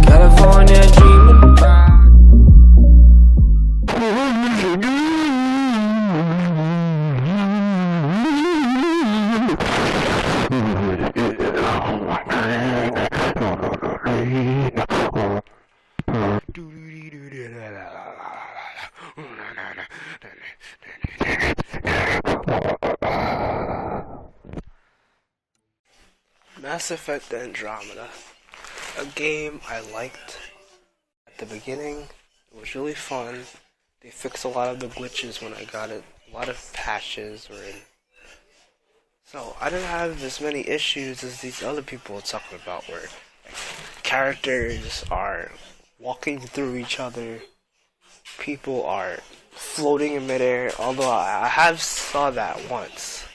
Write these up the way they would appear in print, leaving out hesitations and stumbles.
California dreaming about. Mass Effect Andromeda, a game I liked at the beginning. It was really fun. They fixed a lot of the glitches when I got it. A lot of patches were in. So I didn't have as many issues as these other people were talking about, where characters are walking through each other, people are floating in midair. Although I have seen that once.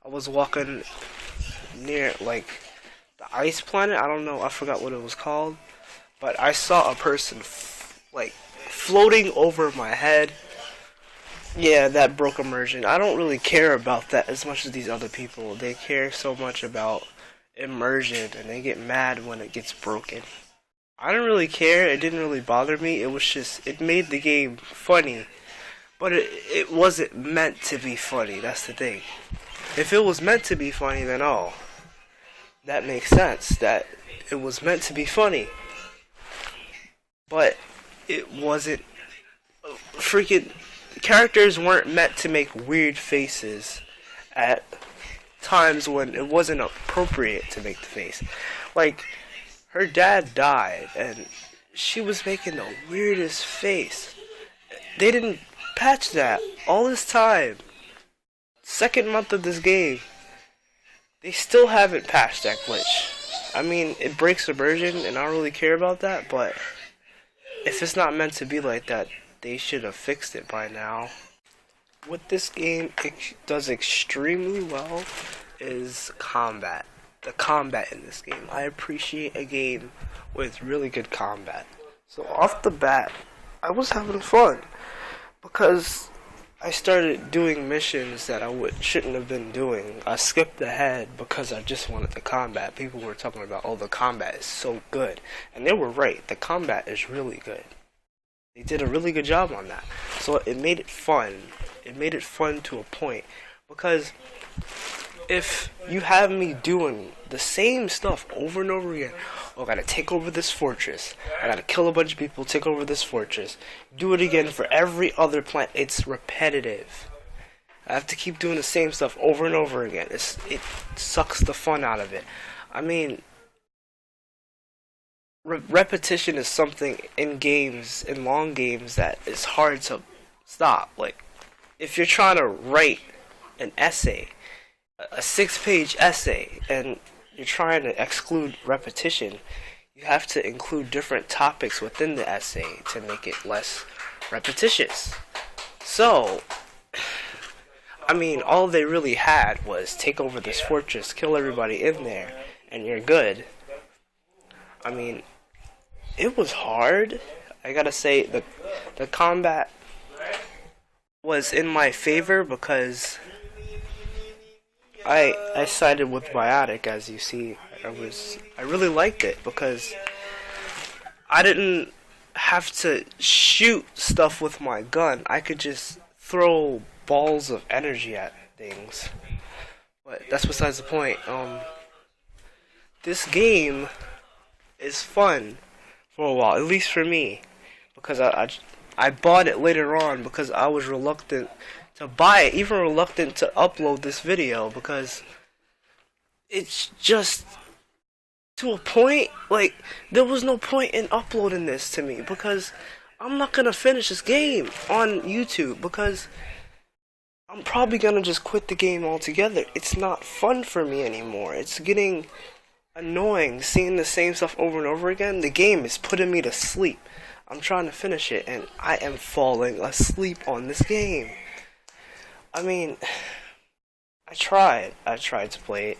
I was walking near like the ice planet. I don't know. I forgot what it was called, but I saw a person like floating over my head. Yeah, that broke immersion. I don't really care about that as much as these other people. They care so much about immersion, and they get mad when it gets broken. I don't really care. It didn't really bother me. It was just, it made the game funny, but it wasn't meant to be funny. That's the thing. If it was meant to be funny, then that makes sense. That it was meant to be funny, but it wasn't. Freaking characters weren't meant to make weird faces at times when it wasn't appropriate to make the face. Like, her dad died, and she was making the weirdest face. They didn't patch that all this time. Second month of this game, they still haven't patched that glitch. I mean, it breaks immersion, and I don't really care about that, but if it's not meant to be like that, they should have fixed it by now. What this game does extremely well is combat. The combat in this game. I appreciate a game with really good combat. So off the bat, I was having fun because I started doing missions that I shouldn't have been doing. I skipped ahead because I just wanted the combat. People were talking about, oh, the combat is so good. And they were right. The combat is really good. They did a really good job on that. So it made it fun. It made it fun to a point. Because if you have me doing the same stuff over and over again, oh, I gotta take over this fortress, I gotta kill a bunch of people, take over this fortress, do it again for every other planet, it's repetitive. I have to keep doing the same stuff over and over again. It sucks the fun out of it. I mean, repetition is something in games, in long games, that is hard to stop. Like, if you're trying to write an essay, a 6-page essay, and you're trying to exclude repetition, you have to include different topics within the essay to make it less repetitious. So, I mean, all they really had was take over this fortress, kill everybody in there, and you're good. I mean, it was hard. I gotta say, the combat was in my favor because I sided with Biotic, as you see. I really liked it because I didn't have to shoot stuff with my gun. I could just throw balls of energy at things. But that's besides the point. This game is fun for a while, at least for me, because I bought it later on because I was reluctant to buy it, even reluctant to upload this video, because it's just to a point. Like, there was no point in uploading this to me because I'm not gonna finish this game on YouTube because I'm probably gonna just quit the game altogether. It's not fun for me anymore. It's getting annoying seeing the same stuff over and over again. The game is putting me to sleep. I'm trying to finish it and I am falling asleep on this game. I mean, I tried to play it.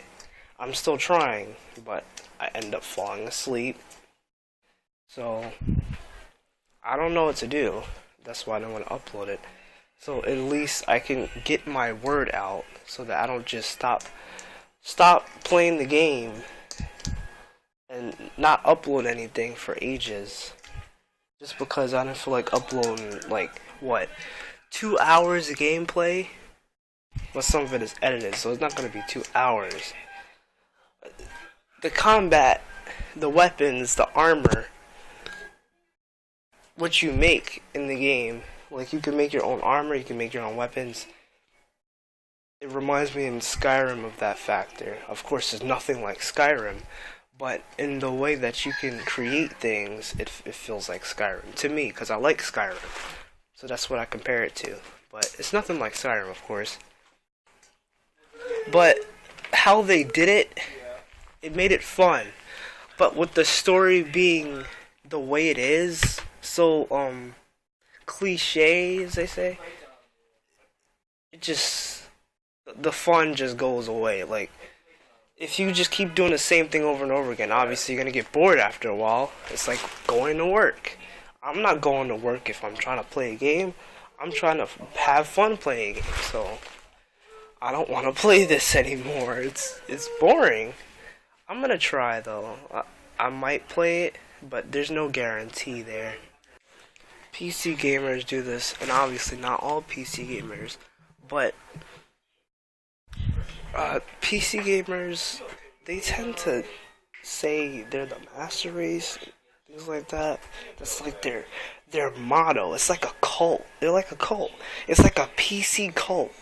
I'm still trying, but I end up falling asleep. So, I don't know what to do. That's why I don't want to upload it. So at least I can get my word out so that I don't just stop playing the game and not upload anything for ages. Just because I didn't feel like uploading, like, what, 2 hours of gameplay? Well, some of it is edited, so it's not going to be 2 hours. The combat, the weapons, the armor, what you make in the game, like, you can make your own armor, you can make your own weapons. It reminds me in Skyrim of that factor. Of course, there's nothing like Skyrim, but in the way that you can create things, it feels like Skyrim to me, because I like Skyrim. So that's what I compare it to. But it's nothing like Skyrim, of course. But how they did it, it made it fun. But with the story being the way it is, so cliche, as they say, it just, the fun just goes away. Like, if you just keep doing the same thing over and over again, obviously you're gonna get bored after a while. It's like going to work. I'm not going to work if I'm trying to play a game. I'm trying to have fun playing a game, so I don't want to play this anymore. It's boring. I'm gonna try though. I might play it, but there's no guarantee there. PC gamers do this, and obviously not all PC gamers, but PC gamers, they tend to say they're the master race, things like that. That's like their motto. It's like a cult. They're like a cult. It's like a PC cult.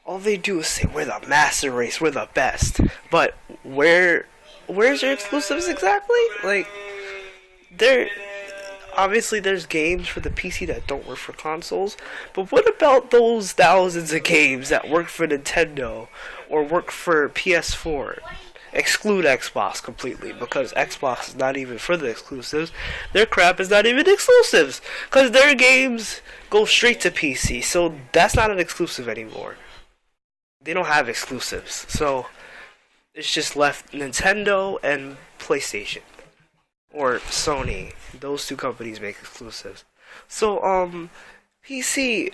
All they do is say, we're the master race, we're the best. But where's your exclusives exactly? Like, obviously there's games for the PC that don't work for consoles, but what about those thousands of games that work for Nintendo or work for PS4? Exclude Xbox completely, because Xbox is not even for the exclusives. Their crap is not even exclusives, because their games go straight to PC, so that's not an exclusive anymore. They don't have exclusives, so it's just left Nintendo and PlayStation. Or Sony. Those two companies make exclusives. So, PC,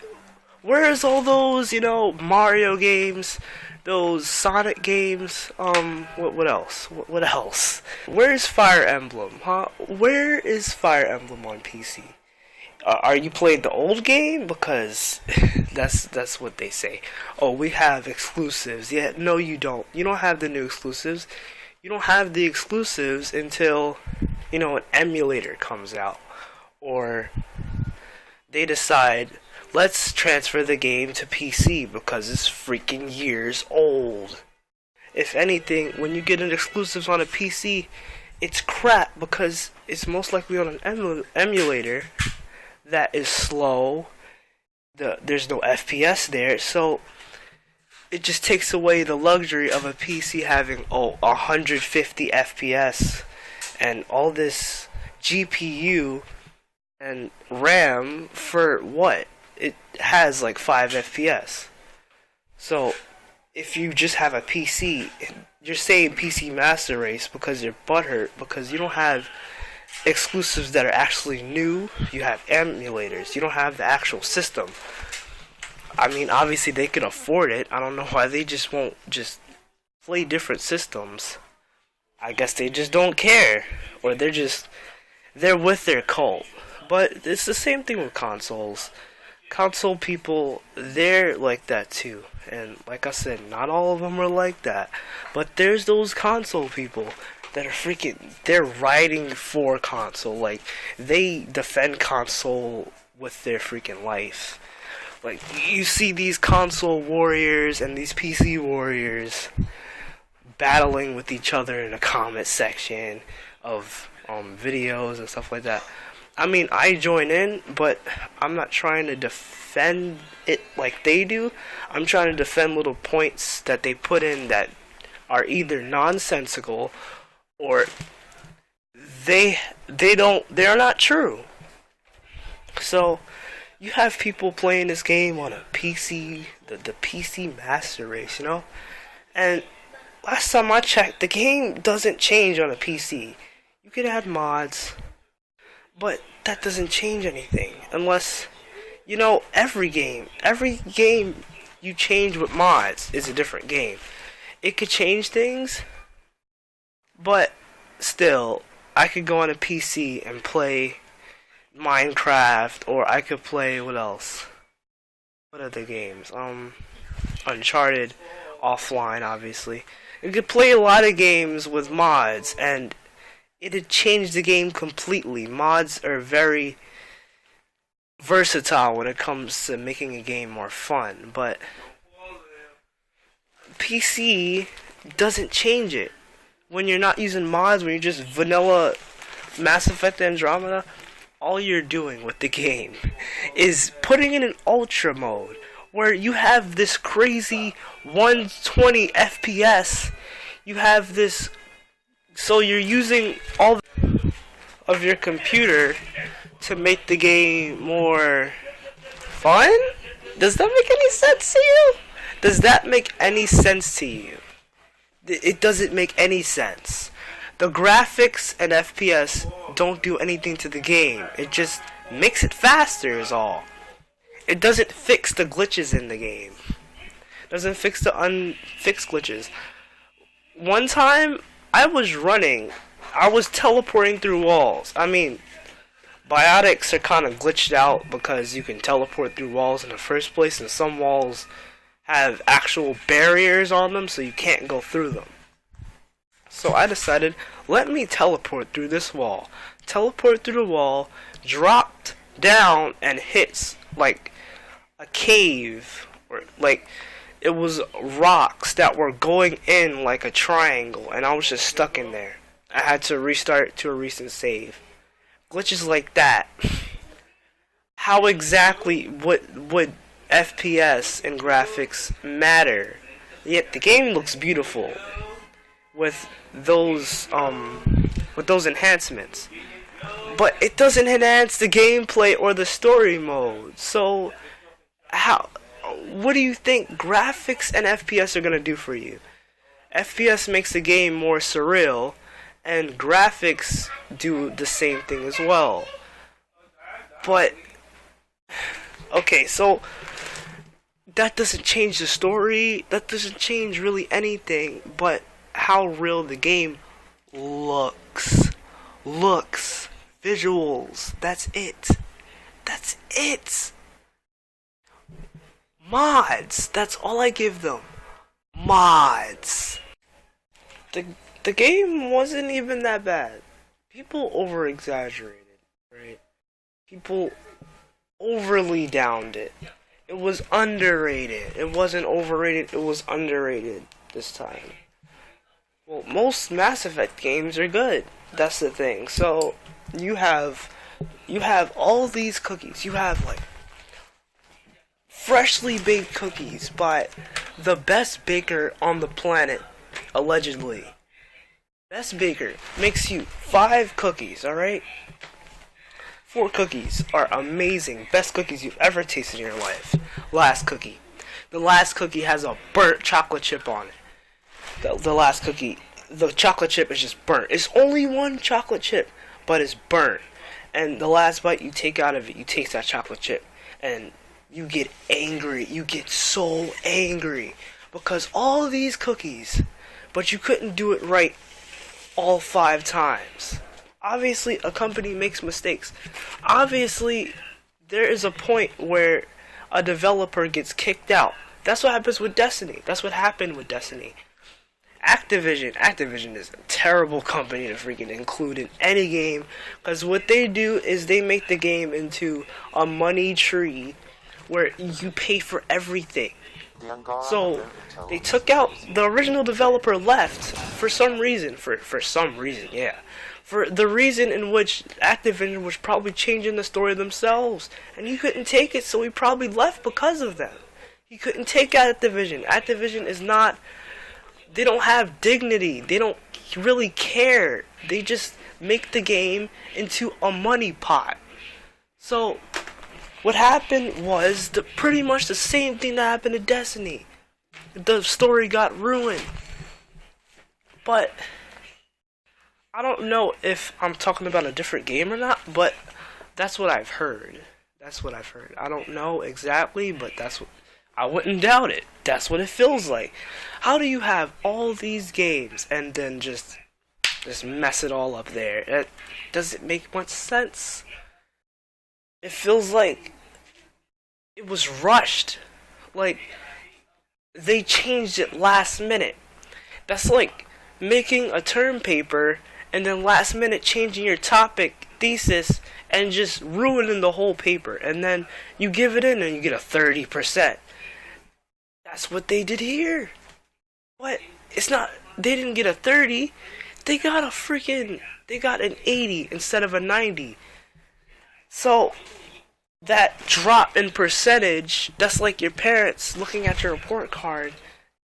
where's all those, Mario games, those Sonic games, what else? What else? Where's Fire Emblem, huh? Where is Fire Emblem on PC? Are you playing the old game? Because that's what they say. Oh, we have exclusives. Yeah, no you don't. You don't have the new exclusives. You don't have the exclusives until an emulator comes out, or they decide, let's transfer the game to PC because it's freaking years old. If anything, when you get an exclusives on a PC, it's crap because it's most likely on an emulator that is slow. There's no FPS there, so it just takes away the luxury of a PC having 150 FPS and all this GPU and RAM for what? It has like 5 FPS. So if you just have a PC, you're saying PC Master Race because you're butthurt because you don't have exclusives that are actually new. You have emulators. You don't have the actual system. I mean, obviously they can afford it. I don't know why they just won't just play different systems. I guess they just don't care, or they're with their cult. But it's the same thing with consoles. Console people, they're like that too. And like I said, not all of them are like that. But there's those console people that are they're riding for console. Like, they defend console with their freaking life. Like, you see these console warriors and these PC warriors battling with each other in the comment section of videos and stuff like that. I mean, I join in, but I'm not trying to defend it like they do. I'm trying to defend little points that they put in that are either nonsensical or they're not true. So you have people playing this game on a PC, the PC Master Race, and last time I checked, the game doesn't change on a PC. You can add mods, but that doesn't change anything unless You know, every game you change with mods is a different game. It could change things, but still, I could go on a PC and play Minecraft, or I could play, what else? What other games? Uncharted, offline, obviously. You could play a lot of games with mods, and it'd change the game completely. Mods are very versatile when it comes to making a game more fun, but PC doesn't change it. When you're not using mods, when you're just vanilla Mass Effect Andromeda, all you're doing with the game is putting in an ultra mode where you have this crazy 120 FPS. You have this, so you're using all of your computer to make the game more fun? Does that make any sense to you? Does that make any sense to you? It doesn't make any sense. The graphics and FPS don't do anything to the game. It just makes it faster is all. It doesn't fix the glitches in the game. It doesn't fix the unfixed glitches. One time, I was teleporting through walls. I mean, biotics are kind of glitched out because you can teleport through walls in the first place, and some walls have actual barriers on them so you can't go through them. So I decided, let me teleport through this wall. Teleport through the wall, dropped down, and hits like a cave, or like it was rocks that were going in like a triangle, and I was just stuck in there. I had to restart to a recent save. Glitches like that. How exactly would FPS and graphics matter? Yet the game looks beautiful with those enhancements, but it doesn't enhance the gameplay or the story mode. So what do you think graphics and FPS are gonna do for you? FPS makes the game more surreal, and graphics do the same thing as well. But okay, so that doesn't change the story, that doesn't change really anything, but how real the game looks, visuals, that's it. Mods, that's all I give them. Mods. The game wasn't even that bad. People over-exaggerated, right? People overly downed it. It was underrated. It wasn't overrated, it was underrated this time. Well, most Mass Effect games are good. That's the thing. So, you have all these cookies. You have, like, freshly baked cookies by the best baker on the planet, allegedly. Best baker makes you 5 cookies, alright? 4 cookies are amazing. Best cookies you've ever tasted in your life. Last cookie. The last cookie has a burnt chocolate chip on it. The last cookie, the chocolate chip is just burnt. It's only one chocolate chip, but it's burnt. And the last bite you take out of it, you taste that chocolate chip. And you get angry. You get so angry. Because all of these cookies, but you couldn't do it right all 5 times. Obviously, a company makes mistakes. Obviously, there is a point where a developer gets kicked out. That's what happens with Destiny. That's what happened with Destiny. Activision is a terrible company to freaking include in any game, because what they do is they make the game into a money tree where you pay for everything. So they took out the original developer left for some reason, for the reason in which Activision was probably changing the story themselves, and he couldn't take it, so he probably left because of them. He couldn't take Activision. Activision is not, they don't have dignity. They don't really care. They just make the game into a money pot. So what happened was pretty much the same thing that happened to Destiny. The story got ruined. But I don't know if I'm talking about a different game or not, but that's what I've heard. That's what I've heard. I don't know exactly, but that's what I wouldn't doubt it. That's what it feels like. How do you have all these games and then just mess it all up there? It doesn't make much sense. It feels like it was rushed. Like they changed it last minute. That's like making a term paper and then last minute changing your topic thesis and just ruining the whole paper, and then you give it in and you get a 30%. That's what they did here. What? It's not, they didn't get a 30, they got an 80 instead of a 90. So that drop in percentage, that's like your parents looking at your report card,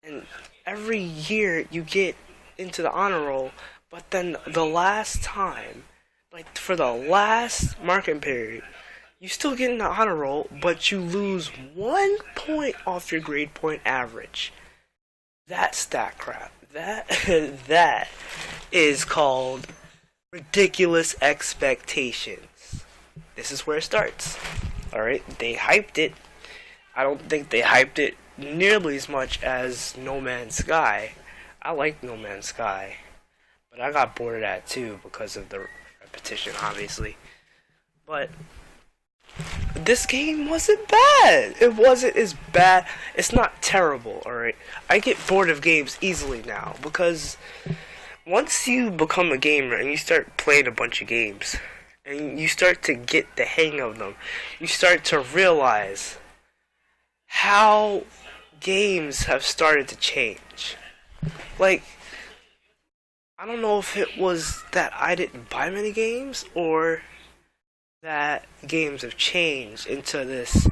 and every year you get into the honor roll, but then the last time, like for the last marking period, you still get in the honor roll, but you lose 1 point off your grade point average. That's that crap. That is called ridiculous expectations. This is where it starts. Alright, they hyped it. I don't think they hyped it nearly as much as No Man's Sky. I like No Man's Sky, but I got bored of that too because of the repetition, obviously. But this game wasn't bad. It wasn't as bad. It's not terrible, alright? I get bored of games easily now because once you become a gamer and you start playing a bunch of games and you start to get the hang of them, you start to realize how games have started to change. Like, I don't know if it was that I didn't buy many games or that games have changed into this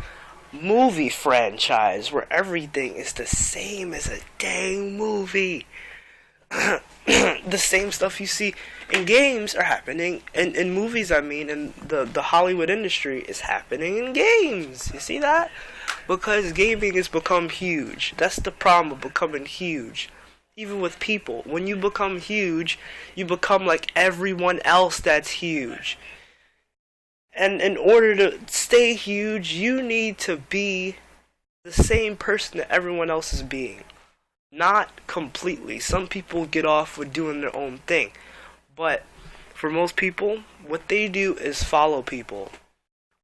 movie franchise where everything is the same as a dang movie. The same stuff you see in games are happening in movies, and the Hollywood industry is happening in games. You see that? Because gaming has become huge. That's the problem of becoming huge. Even with people, when you become huge, you become like everyone else that's huge. And in order to stay huge, you need to be the same person that everyone else is being. Not completely. Some people get off with doing their own thing. But for most people, what they do is follow people.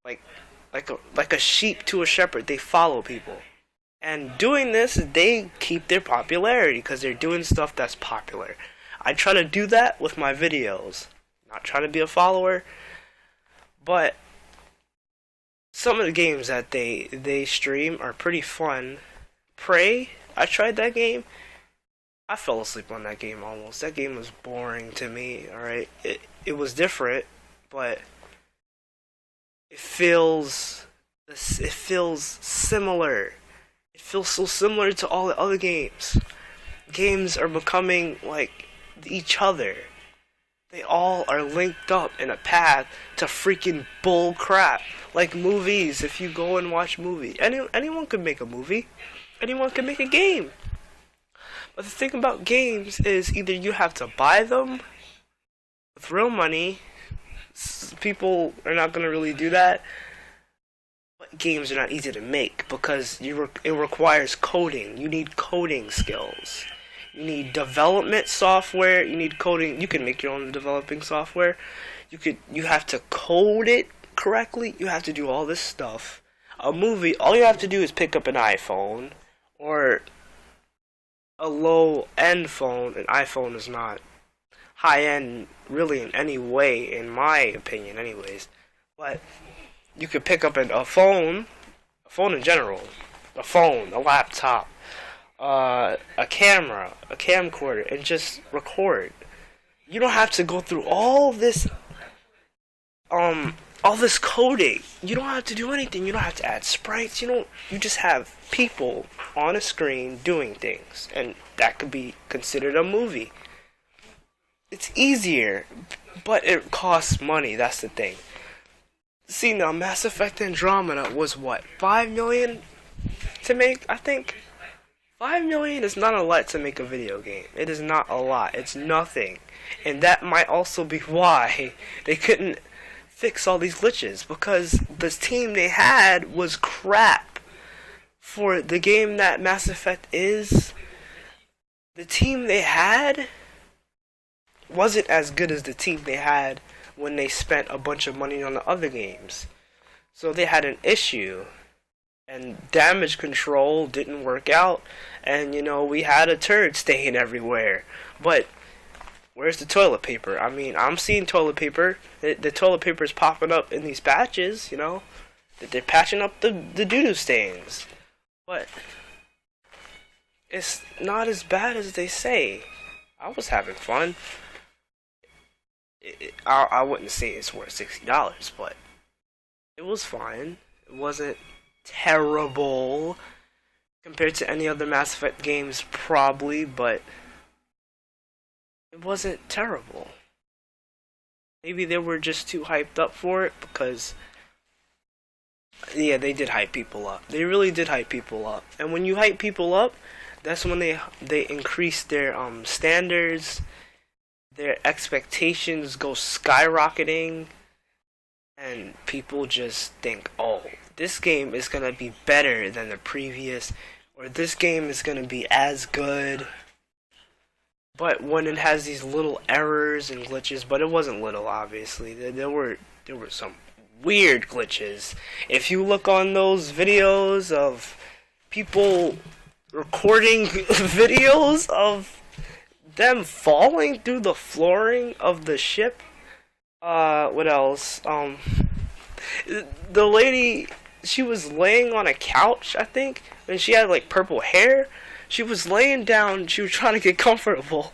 Like a sheep to a shepherd, they follow people. And doing this, they keep their popularity because they're doing stuff that's popular. I try to do that with my videos. Not trying to be a follower, but some of the games that they stream are pretty fun. Prey, I tried that game. I fell asleep on that game almost. That game was boring to me, alright? It was different, but it feels similar. It feels so similar to all the other games. Games are becoming like each other. They all are linked up in a path to freaking bull crap. Like movies, if you go and watch movies. Anyone could make a movie. Anyone can make a game. But the thing about games is either you have to buy them with real money. People are not going to really do that. But games are not easy to make because it requires coding. You need coding skills. You need development software. You need coding. You can make your own developing software. You have to code it correctly. You have to do all this stuff. A movie, all you have to do is pick up an iPhone or a low-end phone. An iPhone is not high-end really in any way, in my opinion anyways. But you could pick up a phone in general, a laptop, a camera, a camcorder, and just record. You don't have to go through all this coding. You don't have to do anything. You don't have to add sprites. You just have people on a screen doing things, and that could be considered a movie. It's easier, but it costs money. That's the thing. See, now Mass Effect Andromeda was what, $5 million to make? I think $5 million is not a lot to make a video game. It is not a lot. It's nothing, and that might also be why they couldn't fix all these glitches because the team they had was crap. For the game that Mass Effect is, the team they had wasn't as good as the team they had when they spent a bunch of money on the other games. So they had an issue, and damage control didn't work out, and we had a turd stain everywhere. But where's the toilet paper? I mean, I'm seeing toilet paper. The toilet paper is popping up in these patches, that they're patching up the doo-doo stains. But it's not as bad as they say. I was having fun. I wouldn't say it's worth $60, but it was fine. It wasn't terrible compared to any other Mass Effect games, probably, but it wasn't terrible. Maybe they were just too hyped up for it because, yeah, they did hype people up. They really did hype people up. And when you hype people up, that's when they increase their standards, their expectations go skyrocketing, and people just think, oh, this game is going to be better than the previous, or this game is going to be as good. But when it has these little errors and glitches, but it wasn't little, obviously. There were some weird glitches. If you look on those videos of people recording videos of them falling through the flooring of the ship, what else? The lady, she was laying on a couch, I think, and she had like purple hair. She was laying down, she was trying to get comfortable,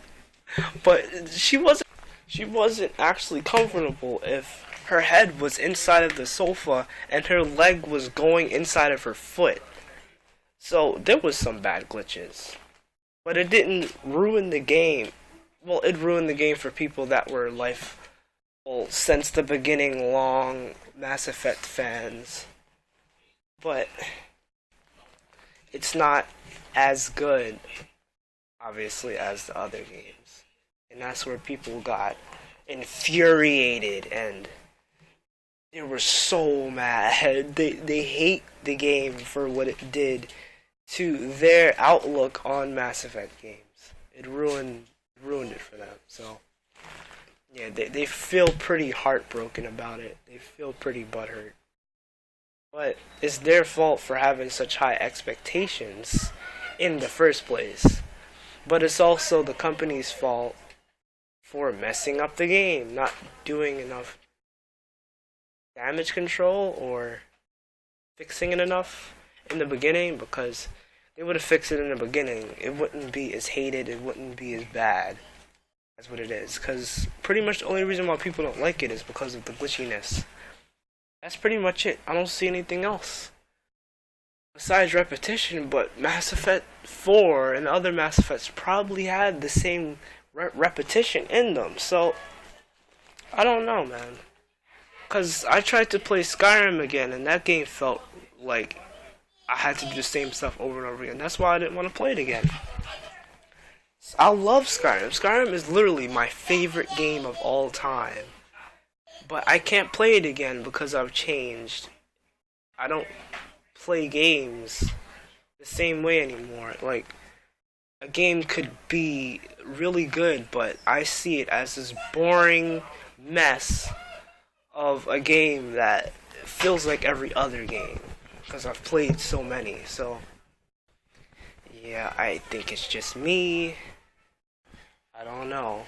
but she wasn't actually comfortable if her head was inside of the sofa and her leg was going inside of her foot. So there was some bad glitches, but it didn't ruin the game. Well, it ruined the game for people that were since the beginning long Mass Effect fans, but it's not as good, obviously, as the other games. And that's where people got infuriated and they were so mad. They hate the game for what it did to their outlook on Mass Effect games. It ruined it for them. So yeah, they feel pretty heartbroken about it. They feel pretty butthurt. But it's their fault for having such high expectations in the first place. But it's also the company's fault for messing up the game, not doing enough damage control or fixing it enough in the beginning, because they would have fixed it in the beginning. It wouldn't be as hated, it wouldn't be as bad as what it is. Because pretty much the only reason why people don't like it is because of the glitchiness. That's pretty much it. I don't see anything else besides repetition, but Mass Effect 4 and other Mass Effects probably had the same repetition in them. So I don't know, man. Because I tried to play Skyrim again, and that game felt like I had to do the same stuff over and over again. That's why I didn't want to play it again. I love Skyrim. Skyrim is literally my favorite game of all time. But I can't play it again because I've changed. I don't play games the same way anymore. Like, a game could be really good, but I see it as this boring mess of a game that feels like every other game, because I've played so many. So yeah, I think it's just me. I don't know,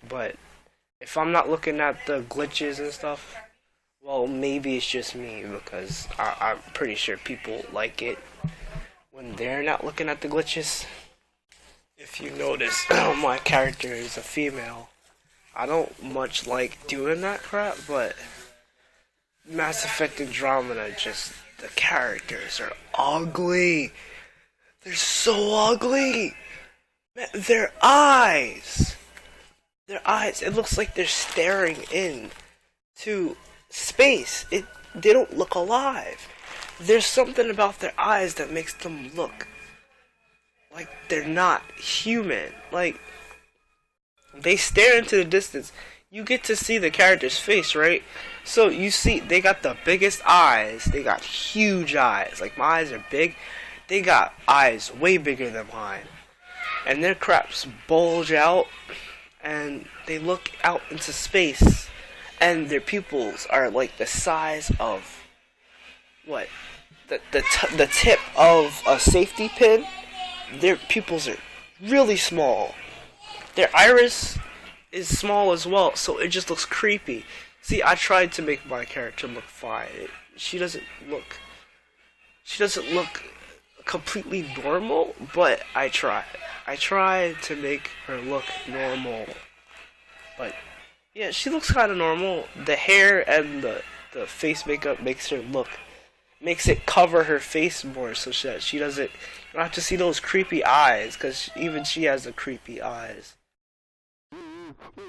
but if I'm not looking at the glitches and stuff, well, maybe it's just me, because I'm pretty sure people like it when they're not looking at the glitches. If you notice, my character is a female. I don't much like doing that crap, but Mass Effect Andromeda, just the characters are ugly. They're so ugly. Man, their eyes, it looks like they're staring into space. They don't look alive. There's something about their eyes that makes them look like they're not human. Like, they stare into the distance. you get to see the character's face, right? So you see, they got the biggest eyes. They got huge eyes. Like, my eyes are big. They got eyes way bigger than mine. And their craps bulge out, and they look out into space. And their pupils are like the size of, what? The tip of a safety pin. Their pupils are really small. Their iris is small as well, so it just looks creepy. See, I tried to make my character look fine. She doesn't look completely normal, but I tried. I tried to make her look normal. But yeah, she looks kind of normal. The hair and the face makeup makes it cover her face more, so that she doesn't. You don't have to see those creepy eyes, because even she has the creepy eyes.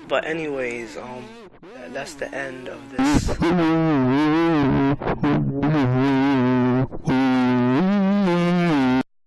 But anyways, that's the end of this.